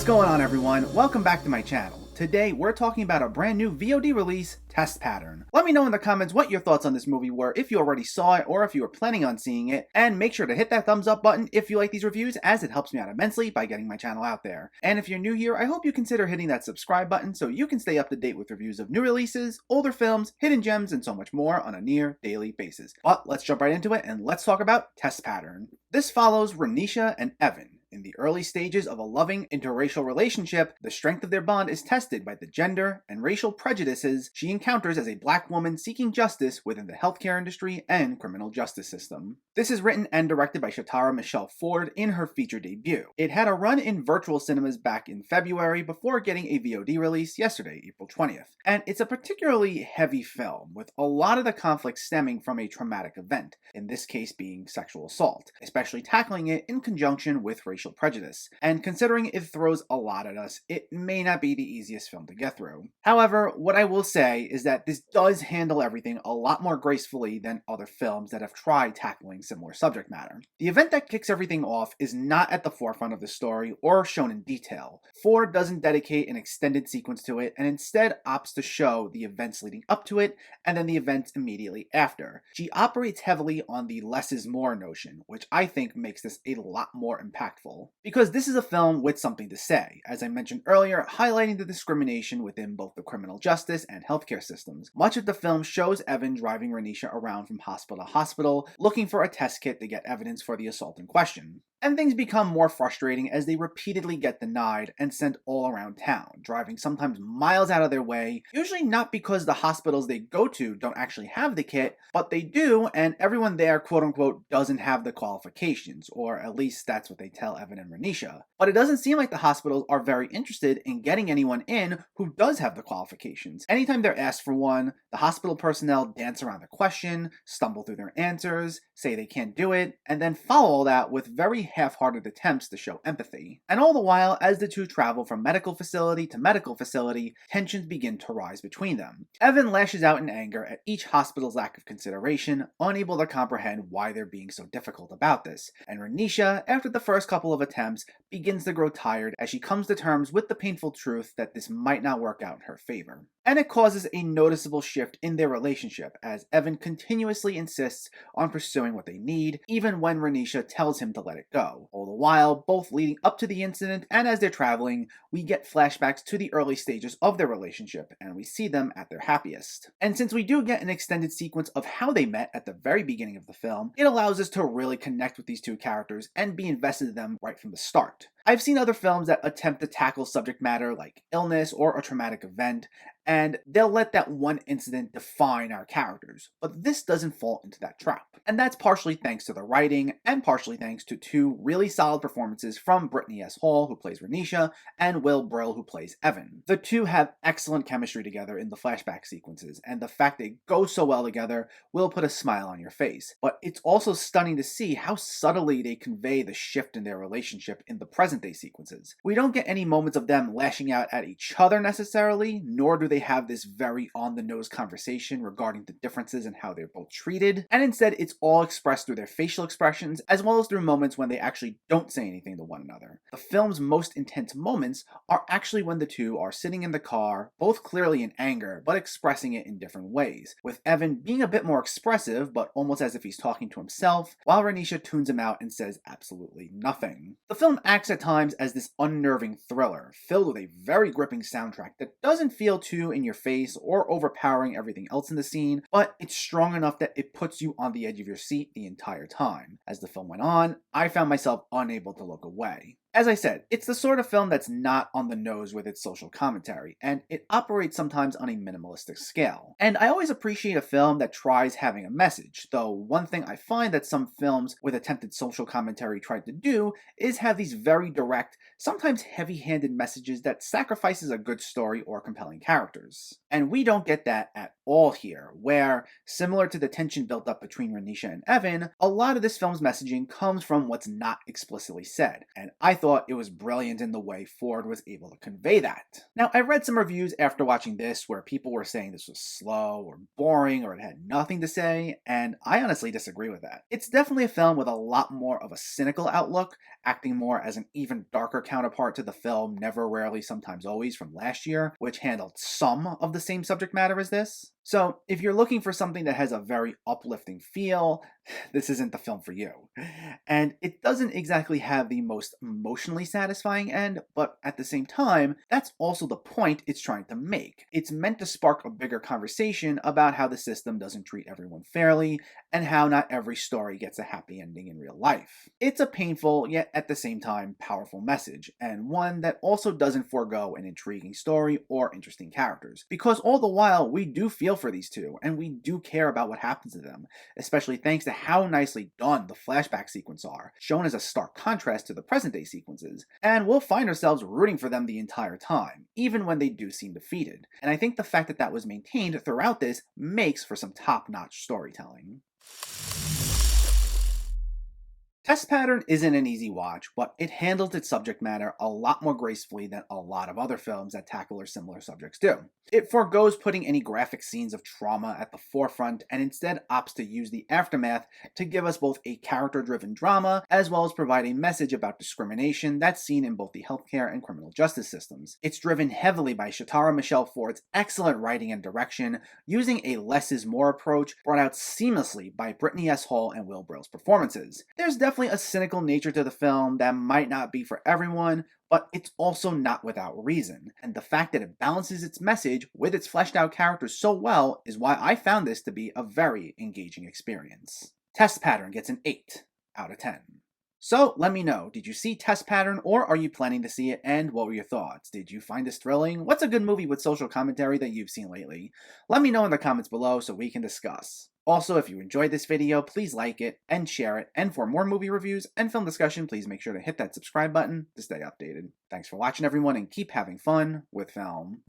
going on, everyone? Welcome back to my channel. Today we're talking about a brand new VOD release, Test Pattern. Let me know in the comments what your thoughts on this movie were, if you already saw it or if you were planning on seeing it, and make sure to hit that thumbs up button if you like these reviews, as it helps me out immensely by getting my channel out there. And if you're new here, I hope you consider hitting that subscribe button so you can stay up to date with reviews of new releases, older films, hidden gems, and so much more on a near daily basis. But let's jump right into it and let's talk about Test Pattern. This follows Renesha and Evan. In the early stages of a loving interracial relationship, the strength of their bond is tested by the gender and racial prejudices she encounters as a black woman seeking justice within the healthcare industry and criminal justice system. This is written and directed by Shatara Michelle Ford in her feature debut. It had a run in virtual cinemas back in February before getting a VOD release yesterday, April 20th. And it's a particularly heavy film, with a lot of the conflict stemming from a traumatic event, in this case being sexual assault, especially tackling it in conjunction with racial prejudice. And considering it throws a lot at us, it may not be the easiest film to get through. However, what I will say is that this does handle everything a lot more gracefully than other films that have tried tackling similar subject matter. The event that kicks everything off is not at the forefront of the story or shown in detail. Ford doesn't dedicate an extended sequence to it and instead opts to show the events leading up to it and then the events immediately after. She operates heavily on the less is more notion, which I think makes this a lot more impactful. Because this is a film with something to say, as I mentioned earlier, highlighting the discrimination within both the criminal justice and healthcare systems. Much of the film shows Evan driving Renesha around from hospital to hospital, looking for a test kit to get evidence for the assault in question. And things become more frustrating as they repeatedly get denied and sent all around town, driving sometimes miles out of their way, usually not because the hospitals they go to don't actually have the kit, but they do, and everyone there, quote-unquote, doesn't have the qualifications, or at least that's what they tell Evan and Renesha. But it doesn't seem like the hospitals are very interested in getting anyone in who does have the qualifications. Anytime they're asked for one, the hospital personnel dance around the question, stumble through their answers, say they can't do it, and then follow all that with very half-hearted attempts to show empathy. And all the while, as the two travel from medical facility to medical facility, tensions begin to rise between them. Evan lashes out in anger at each hospital's lack of consideration, unable to comprehend why they're being so difficult about this. And Renesha, after the first couple of attempts, begins to grow tired as she comes to terms with the painful truth that this might not work out in her favor. And it causes a noticeable shift in their relationship as Evan continuously insists on pursuing what they need, even when Renesha tells him to let it go. All the while, both leading up to the incident and as they're traveling, we get flashbacks to the early stages of their relationship and we see them at their happiest. And since we do get an extended sequence of how they met at the very beginning of the film, it allows us to really connect with these two characters and be invested in them right from the start. I've seen other films that attempt to tackle subject matter like illness or a traumatic event, and they'll let that one incident define our characters, but this doesn't fall into that trap. And that's partially thanks to the writing, and partially thanks to two really solid performances from Brittany S. Hall, who plays Renesha, and Will Brill, who plays Evan. The two have excellent chemistry together in the flashback sequences, and the fact they go so well together will put a smile on your face. But it's also stunning to see how subtly they convey the shift in their relationship in the present-day sequences. We don't get any moments of them lashing out at each other necessarily, nor do they have this very on-the-nose conversation regarding the differences in how they're both treated, and instead it's all expressed through their facial expressions as well as through moments when they actually don't say anything to one another. The film's most intense moments are actually when the two are sitting in the car, both clearly in anger, but expressing it in different ways, with Evan being a bit more expressive, but almost as if he's talking to himself, while Renesha tunes him out and says absolutely nothing. The film acts at times as this unnerving thriller, filled with a very gripping soundtrack that doesn't feel too in your face or overpowering everything else in the scene, but it's strong enough that it puts you on the edge of your seat the entire time. As the film went on, I found myself unable to look away. As I said, it's the sort of film that's not on the nose with its social commentary, and it operates sometimes on a minimalistic scale. And I always appreciate a film that tries having a message, though one thing I find that some films with attempted social commentary try to do is have these very direct, sometimes heavy-handed messages that sacrifices a good story or compelling characters. And we don't get that at all here, where, similar to the tension built up between Renesha and Evan, a lot of this film's messaging comes from what's not explicitly said, and I thought thought it was brilliant in the way Ford was able to convey that. Now, I read some reviews after watching this where people were saying this was slow or boring or it had nothing to say, and I honestly disagree with that. It's definitely a film with a lot more of a cynical outlook, acting more as an even darker counterpart to the film Never, Rarely, Sometimes, Always from last year, which handled some of the same subject matter as this. So, if you're looking for something that has a very uplifting feel, this isn't the film for you. And it doesn't exactly have the most emotionally satisfying end, but at the same time, that's also the point it's trying to make. It's meant to spark a bigger conversation about how the system doesn't treat everyone fairly, and how not every story gets a happy ending in real life. It's a painful, yet at the same time powerful message, and one that also doesn't forego an intriguing story or interesting characters. Because all the while, we do feel for these two, and we do care about what happens to them, especially thanks to how nicely done the flashback sequences are, shown as a stark contrast to the present day sequences, and we'll find ourselves rooting for them the entire time, even when they do seem defeated. And I think the fact that that was maintained throughout this makes for some top-notch storytelling. Test Pattern isn't an easy watch, but it handles its subject matter a lot more gracefully than a lot of other films that tackle or similar subjects do. It forgoes putting any graphic scenes of trauma at the forefront and instead opts to use the aftermath to give us both a character-driven drama as well as provide a message about discrimination that's seen in both the healthcare and criminal justice systems. It's driven heavily by Shatara Michelle Ford's excellent writing and direction, using a less is more approach brought out seamlessly by Brittany S. Hall and Will Brill's performances. There's definitely a cynical nature to the film that might not be for everyone, but it's also not without reason, and the fact that it balances its message with its fleshed out characters so well is why I found this to be a very engaging experience. Test Pattern gets an 8 out of 10. So let me know, did you see Test Pattern or are you planning to see it, and what were your thoughts? Did you find this thrilling? What's a good movie with social commentary that you've seen lately? Let me know in the comments below so we can discuss. Also, if you enjoyed this video, please like it and share it, and for more movie reviews and film discussion, please make sure to hit that subscribe button to stay updated. Thanks for watching everyone, and keep having fun with film.